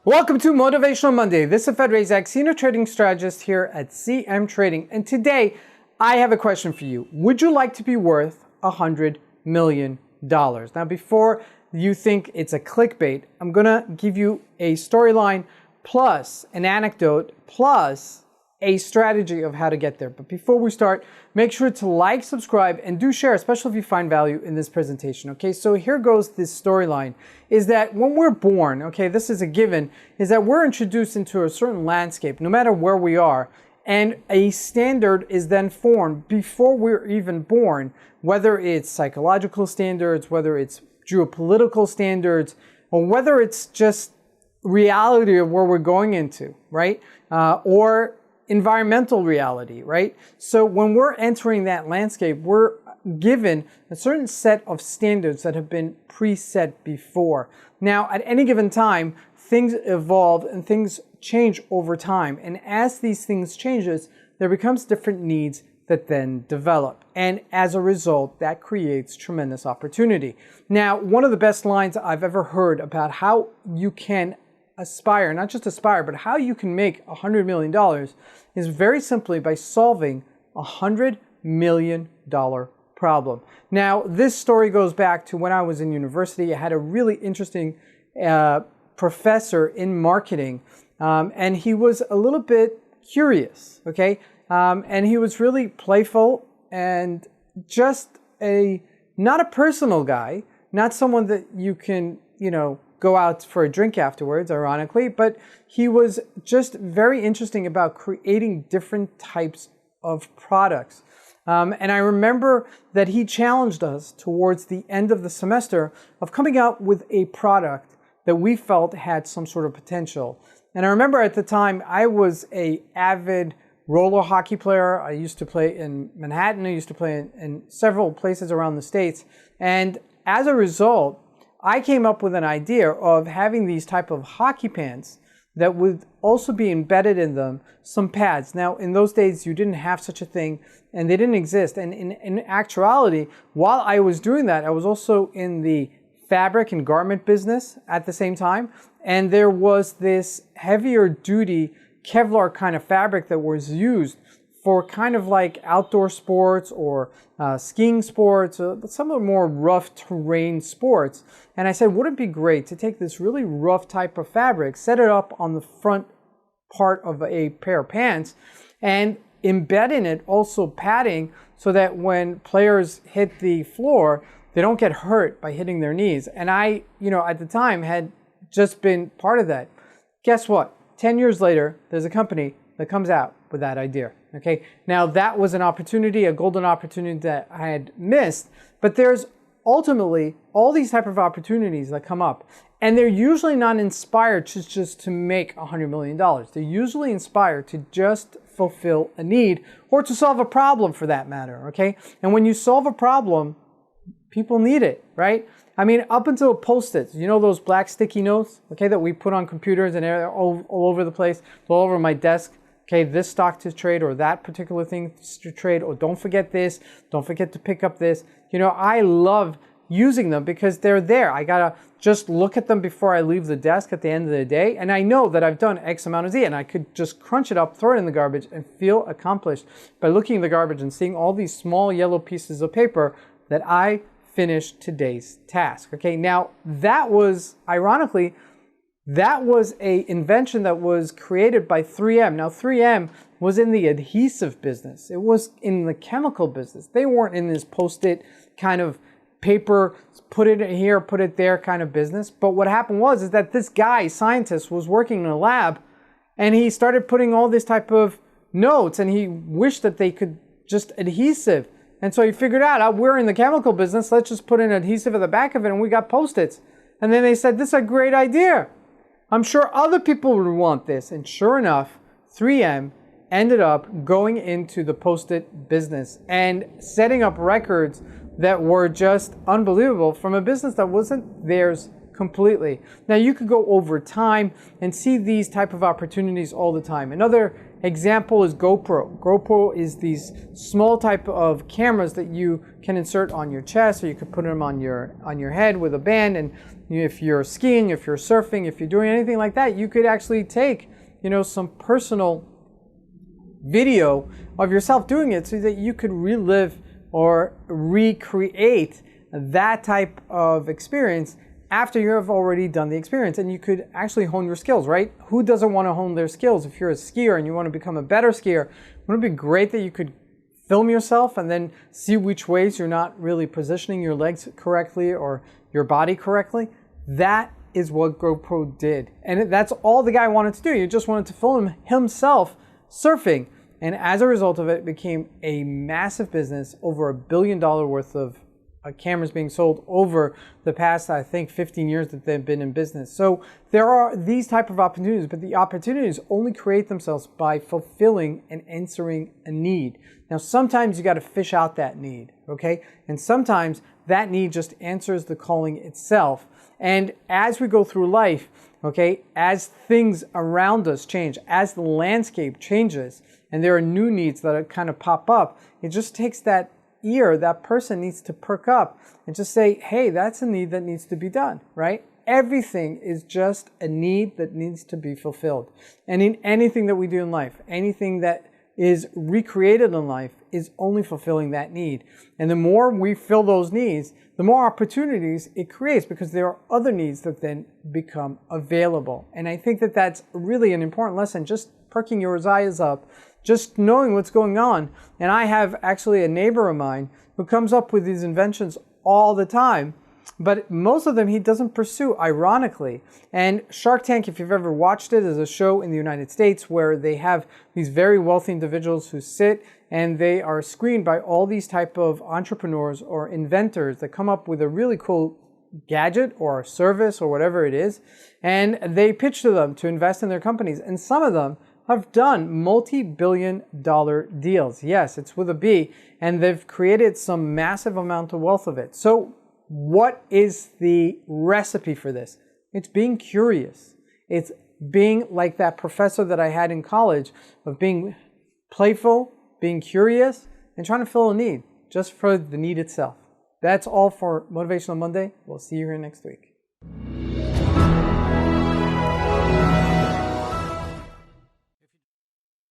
Welcome to Motivational Monday. This is Fed Razak, Senior Trading Strategist here at CMTrading. And today, I have a question for you. Would you like to be worth $100 million? Now, before you think it's a clickbait, I'm going to give you a storyline plus an anecdote plus a strategy of how to get there. But before we start, make sure to like, subscribe, and do share, especially if you find value in this presentation. Okay, so here goes this storyline, is that when we're born, okay, this is a given, is that we're introduced into a certain landscape, no matter where we are, and a standard is then formed before we're even born, whether it's psychological standards, whether it's geopolitical standards, or whether it's just reality of where we're going into, right? Or environmental reality, right? So when we're entering that landscape, we're given a certain set of standards that have been preset before. Now, at any given time, things evolve and things change over time. And as these things changes, there becomes different needs that then develop. And as a result, that creates tremendous opportunity. Now, one of the best lines I've ever heard about how you can aspire, not just aspire, but how you can make $100 million is very simply by solving a $100 million problem. Now, this story goes back to when I was in university. I had a really interesting professor in marketing, and he was a little bit curious, okay? And he was really playful and just not a personal guy, not someone that you can, go out for a drink afterwards, ironically, but he was just very interesting about creating different types of products. And I remember that he challenged us towards the end of the semester of coming out with a product that we felt had some sort of potential. And I remember at the time, I was an avid roller hockey player. I used to play in Manhattan. I used to play in several places around the States. And as a result, I came up with an idea of having these type of hockey pants that would also be embedded in them some pads. Now, in those days, you didn't have such a thing, and they didn't exist. And in actuality, while I was doing that, I was also in the fabric and garment business at the same time. And there was this heavier duty Kevlar kind of fabric that was used for kind of like outdoor sports or skiing sports, some of the more rough terrain sports. And I said, wouldn't it be great to take this really rough type of fabric, set it up on the front part of a pair of pants, and embed in it also padding so that when players hit the floor, they don't get hurt by hitting their knees. And I, at the time had just been part of that. Guess what? 10 years later, there's a company that comes out with that idea. Okay, now that was an opportunity, a golden opportunity that I had missed, but there's ultimately all these type of opportunities that come up, and they're usually not inspired just to make $100 million. They're usually inspired to just fulfill a need or to solve a problem for that matter, okay? And when you solve a problem, people need it, right? I mean, up until Post-its, those black sticky notes, okay, that we put on computers and they're all over the place, all over my desk. Okay, this stock to trade or that particular thing to trade, or don't forget this, don't forget to pick up this. I love using them because they're there. I gotta just look at them before I leave the desk at the end of the day. And I know that I've done X amount of Z, and I could just crunch it up, throw it in the garbage, and feel accomplished by looking in the garbage and seeing all these small yellow pieces of paper that I finished today's task. Okay, now that was, ironically, that was an invention that was created by 3M. Now, 3M was in the adhesive business. It was in the chemical business. They weren't in this Post-it kind of paper, put it here, put it there kind of business. But what happened is that this guy, scientist, was working in a lab, and he started putting all this type of notes, and he wished that they could just adhesive. And so he figured out, we're in the chemical business, let's just put an adhesive at the back of it, and we got Post-its. And then they said, this is a great idea. I'm sure other people would want this. And sure enough, 3M ended up going into the Post-it business and setting up records that were just unbelievable from a business that wasn't theirs completely. Now, you could go over time and see these type of opportunities all the time. Another example is GoPro. GoPro is these small type of cameras that you can insert on your chest, or you could put them on your head with a band. And if you're skiing, if you're surfing, if you're doing anything like that, you could actually take, some personal video of yourself doing it so that you could relive or recreate that type of experience after you have already done the experience, and you could actually hone your skills, right? Who doesn't want to hone their skills? If you're a skier and you want to become a better skier, wouldn't it be great that you could film yourself and then see which ways you're not really positioning your legs correctly or your body correctly? That is what GoPro did. And that's all the guy wanted to do. He just wanted to film himself surfing. And as a result of it, it became a massive business, over $1 billion worth of cameras being sold over the past, I think, 15 years that they've been in business. So there are these type of opportunities, but the opportunities only create themselves by fulfilling and answering a need. Now, sometimes you got to fish out that need, okay? And sometimes that need just answers the calling itself. And as we go through life, okay, as things around us change, as the landscape changes, and there are new needs that kind of pop up, it just takes that that person needs to perk up and just say, hey, that's a need that needs to be done, right? Everything is just a need that needs to be fulfilled. And in anything that we do in life, anything that is recreated in life is only fulfilling that need. And the more we fill those needs, the more opportunities it creates, because there are other needs that then become available. And I think that that's really an important lesson, just perking your eyes up, just knowing what's going on. And I have actually a neighbor of mine who comes up with these inventions all the time, but most of them he doesn't pursue, ironically. And Shark Tank, if you've ever watched it, is a show in the United States where they have these very wealthy individuals who sit and they are screened by all these type of entrepreneurs or inventors that come up with a really cool gadget or service or whatever it is, and they pitch to them to invest in their companies. And some of them have done multi-billion-dollar deals. Yes, it's with a B, and they've created some massive amount of wealth of it. So what is the recipe for this? It's being curious. It's being like that professor that I had in college, of being playful, being curious, and trying to fill a need just for the need itself. That's all for Motivational Monday. We'll see you here next week.